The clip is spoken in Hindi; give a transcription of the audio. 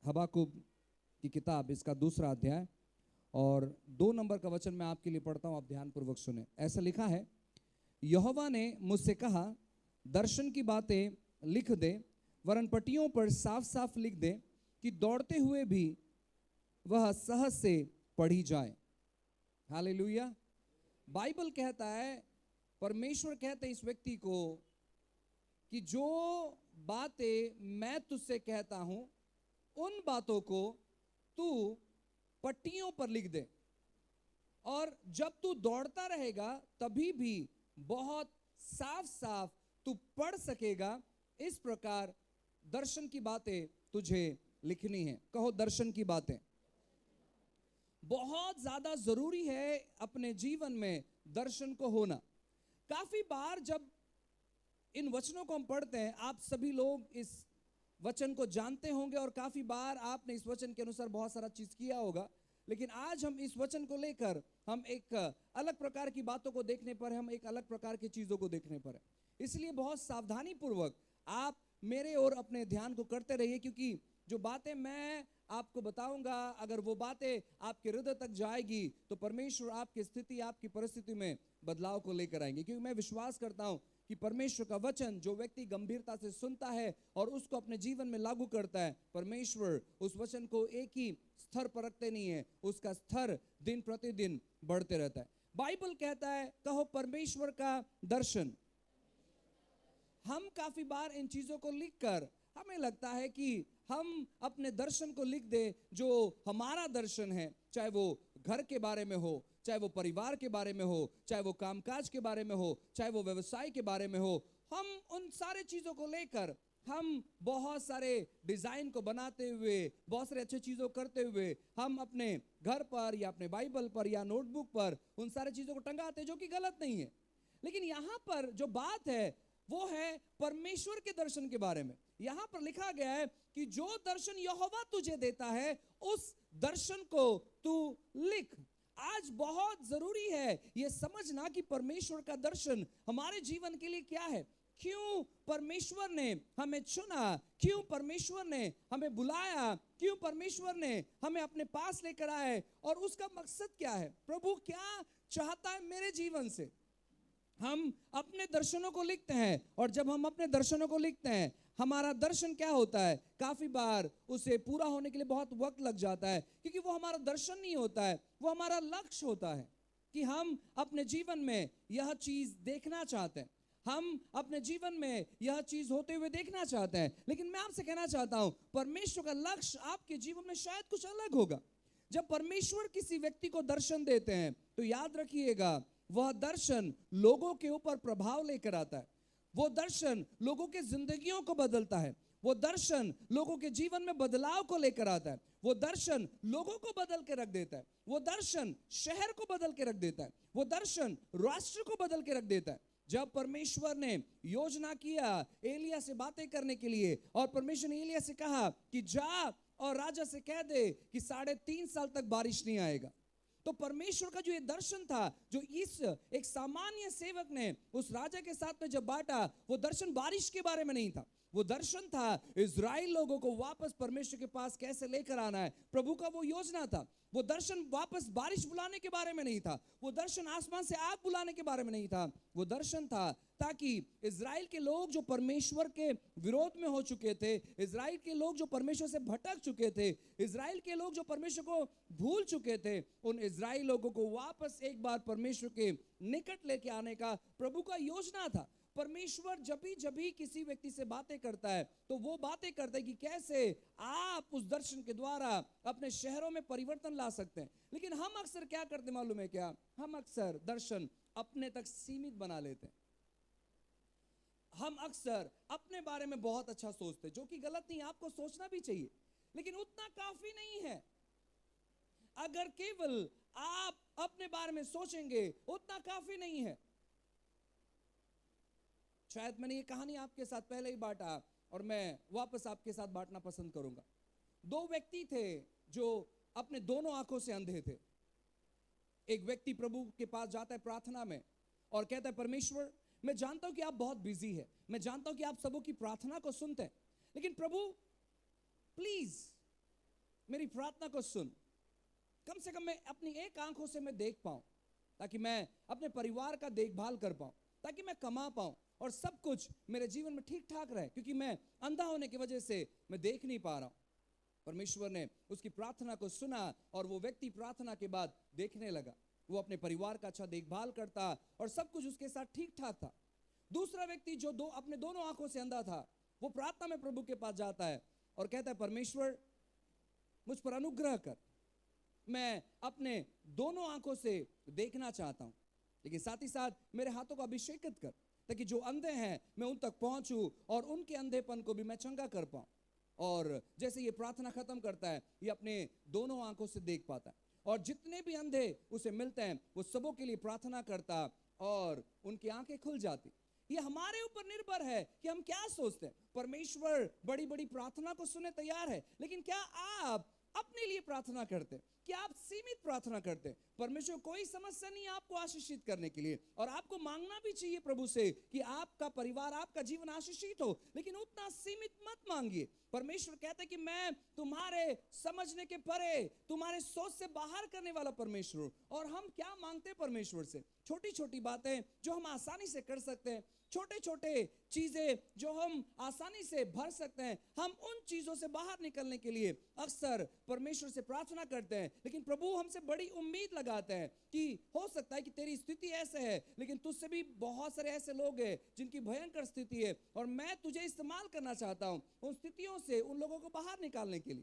हबाकुक की किताब, इसका 2 अध्याय और 2 नंबर का वचन मैं आपके लिए पढ़ता हूं, आप ध्यानपूर्वक सुने। ऐसा लिखा है, यहोवा ने मुझसे कहा, दर्शन की बातें लिख दे, वरन पट्टियों पर साफ साफ लिख दे कि दौड़ते हुए भी वह सहज से पढ़ी जाए। हालेलुया। बाइबल कहता है, परमेश्वर कहते हैं इस व्यक्ति को कि जो बातें मैं तुझसे कहता हूं उन बातों को तू पट्टियों पर लिख दे, और जब तू दौड़ता रहेगा तभी भी बहुत साफ साफ तू पढ़ सकेगा। इस प्रकार दर्शन की बातें तुझे लिखनी है। कहो, दर्शन की बातें। बहुत ज्यादा जरूरी है अपने जीवन में दर्शन को होना। काफी बार जब इन वचनों को हम पढ़ते हैं, आप सभी लोग इस वचन को जानते होंगे और काफी बार आपने इस वचन के अनुसार बहुत सारा चीज किया होगा, लेकिन आज हम इस वचन को लेकर हम एक अलग प्रकार की बातों को देखने पर, हम एक अलग प्रकार की चीजों को देखने पर है। इसलिए बहुत सावधानी पूर्वक आप मेरे और अपने ध्यान को करते रहिए, क्योंकि जो बातें मैं आपको बताऊंगा, अगर वो बातें आपके हृदय तक जाएगी तो परमेश्वर आपकी स्थिति, आपकी परिस्थिति में बदलाव को लेकर आएंगे। क्योंकि मैं विश्वास करता हूं कि परमेश्वर का वचन जो व्यक्ति गंभीरता से सुनता है और उसको अपने जीवन में लागू करता है, परमेश्वर उस वचन को एक ही स्तर पर रखते नहीं है, उसका स्तर दिन प्रतिदिन बढ़ते रहता है। बाइबल कहता है, कहो परमेश्वर का दर्शन। हम काफी बार इन चीजों को लिखकर हमें लगता है कि हम अपने दर्शन को लिख दे, जो हमारा दर्शन है, चाहे वो घर के बारे में हो, चाहे वो परिवार के बारे में हो, चाहे वो कामकाज के बारे में हो, चाहे वो व्यवसाय के बारे में हो, हम उन सारे चीजों को लेकर हम बहुत सारे डिजाइन को बनाते हुए, बहुत सारे अच्छे चीजों करते हुए हम अपने घर पर या अपने बाइबल पर या नोटबुक पर उन सारे चीजों को टंगाते हैं, जो कि गलत नहीं है। लेकिन यहां पर जो बात है वो है परमेश्वर के दर्शन के बारे में। यहां पर लिखा गया है कि जो दर्शन यहोवा तुझे देता है उस दर्शन को तू लिख। आज बहुत जरूरी है यह समझना कि परमेश्वर का दर्शन हमारे जीवन के लिए क्या है, क्यों परमेश्वर ने हमें चुना, क्यों परमेश्वर ने हमें बुलाया, क्यों परमेश्वर ने हमें अपने पास लेकर आए, और उसका मकसद क्या है, प्रभु क्या चाहता है मेरे जीवन से। हम अपने दर्शनों को लिखते हैं, और जब हम अपने दर्शनों को लिखते हैं, हमारा दर्शन क्या होता है, काफी बार उसे पूरा होने के लिए बहुत वक्त लग जाता है, क्योंकि वो हमारा दर्शन नहीं होता है, वो हमारा लक्ष्य होता है कि हम अपने जीवन में यह चीज देखना चाहते हैं, हम अपने जीवन में यह चीज होते हुए देखना चाहते हैं। लेकिन मैं आपसे कहना चाहता हूं, परमेश्वर का लक्ष्य आपके जीवन में शायद कुछ अलग होगा। जब परमेश्वर किसी व्यक्ति को दर्शन देते हैं तो याद रखिएगा, वह दर्शन लोगों के ऊपर प्रभाव लेकर आता है, वो दर्शन लोगों के जिंदगियों को बदलता है, वो दर्शन लोगों के जीवन में बदलाव को लेकर आता है, वो दर्शन लोगों को बदल के रख देता है, वो दर्शन शहर को बदल के रख देता है, वो दर्शन राष्ट्र को बदल के रख देता है। जब परमेश्वर ने योजना किया एलिया से बातें करने के लिए, और परमेश्वर ने एलिया से कहा कि जा और राजा से कह दे कि 3.5 साल तक बारिश नहीं आएगा, तो परमेश्वर का जो ये दर्शन था, जो इस एक सामान्य सेवक ने उस राजा के साथ में जब बांटा, वो दर्शन बारिश के बारे में नहीं था, वो दर्शन था इजराइल लोगों को वापस परमेश्वर के पास कैसे लेकर आना है, प्रभु का वो योजना था। वो दर्शन वापस बारिश बुलाने के बारे में नहीं था, वो दर्शन आसमान से आग बुलाने के बारे में नहीं था, वो दर्शन था ताकि इजराइल के लोग जो परमेश्वर के विरोध में हो चुके थे, इजराइल के लोग जो परमेश्वर से भटक चुके थे, इजराइल के लोग जो परमेश्वर को भूल चुके थे, उन इजराइल लोगों को वापस एक बार परमेश्वर के निकट लेके आने का प्रभु का योजना था। परमेश्वर जब भी किसी व्यक्ति से बातें करता है तो वो बातें करता है कि कैसे आप उस दर्शन के द्वारा अपने शहरों में परिवर्तन ला सकते हैं। लेकिन हम अक्सर क्या करते मालूम है क्या, हम अक्सर दर्शन अपने तक सीमित बना लेते हैं। हम अक्सर अपने बारे में बहुत अच्छा सोचते हैं, जो कि गलत नहीं, आपको सोचना भी चाहिए, लेकिन उतना काफी नहीं है। अगर केवल आप अपने बारे में सोचेंगे उतना काफी नहीं है। शायद मैंने ये कहानी आपके साथ पहले ही बांटा और मैं वापस आपके साथ बांटना पसंद करूंगा। 2 व्यक्ति थे जो अपने दोनों आंखों से अंधे थे। एक व्यक्ति प्रभु के पास जाता है प्रार्थना में और कहता है, परमेश्वर मैं जानता हूं कि आप बहुत बिजी है, मैं जानता हूं कि आप सबों की प्रार्थना को सुनते हैं, लेकिन प्रभु प्लीज मेरी प्रार्थना को सुन। कम से कम मैं अपनी एक आंखों से मैं देख पाऊं, ताकि मैं अपने परिवार का देखभाल कर पाऊं, ताकि मैं कमा पाऊं और सब कुछ मेरे जीवन में ठीक ठाक रहे, क्योंकि मैं अंधा होने की वजह से मैं देख नहीं पा रहा हूं। परमेश्वर ने उसकी प्रार्थना को सुना और वो व्यक्ति प्रार्थना के बाद देखने लगा। वो अपने परिवार का अच्छा देखभाल करता और सब कुछ उसके साथ ठीक ठाक था। दूसरा व्यक्ति जो अपने दोनों आंखों से अंधा था, वो प्रार्थना में प्रभु के पास जाता है और कहता है, परमेश्वर मुझ पर अनुग्रह कर, मैं अपने दोनों आंखों से देखना चाहता हूं, लेकिन साथ ही साथ मेरे हाथों को अभिषेकित कर, ताकि जो अंधे हैं मैं उन तक पहुंचूं और उनके अंधेपन को भी मैं चंगा कर पाऊं। और जैसे ये प्रार्थना खत्म करता है, ये अपने दोनों आंखों से देख पाता है और जितने भी अंधे उसे मिलते हैं वो सबों के लिए प्रार्थना करता और उनकी आंखें खुल जाती। ये हमारे ऊपर निर्भर है कि हम क्या सोचते हैं। परमेश्वर बड़ी बड़ी प्रार्थना को सुनने तैयार है, लेकिन क्या आप अपने लिए प्रार्थना करते हैं? क्या आप सीमित प्रार्थना करते हैं? परमेश्वर कोई समस्या नहीं आपको आशीषित करने के लिए, और आपको मांगना भी चाहिए प्रभु से कि आपका परिवार, आपका जीवन आशीषित हो, लेकिन उतना सीमित मत मांगिए। परमेश्वर कहता है कि मैं तुम्हारे समझने के परे, तुम्हारे सोच से बाहर करने वाला परमेश्वर हूं। और हम क्या मांगते हैं परमेश्वर से? छोटी छोटी बातें जो हम आसानी से कर सकते हैं, छोटे छोटे चीजें जो हम आसानी से भर सकते हैं, हम उन चीजों से बाहर निकलने के लिए अक्सर परमेश्वर से प्रार्थना करते हैं। लेकिन प्रभु हमसे बड़ी उम्मीद लगाते हैं कि हो सकता है कि तेरी स्थिति ऐसे है, लेकिन तुझसे भी बहुत सारे ऐसे लोग हैं जिनकी भयंकर स्थिति है, और मैं तुझे इस्तेमाल करना चाहता हूं उन स्थितियों से उन लोगों को बाहर निकालने के लिए।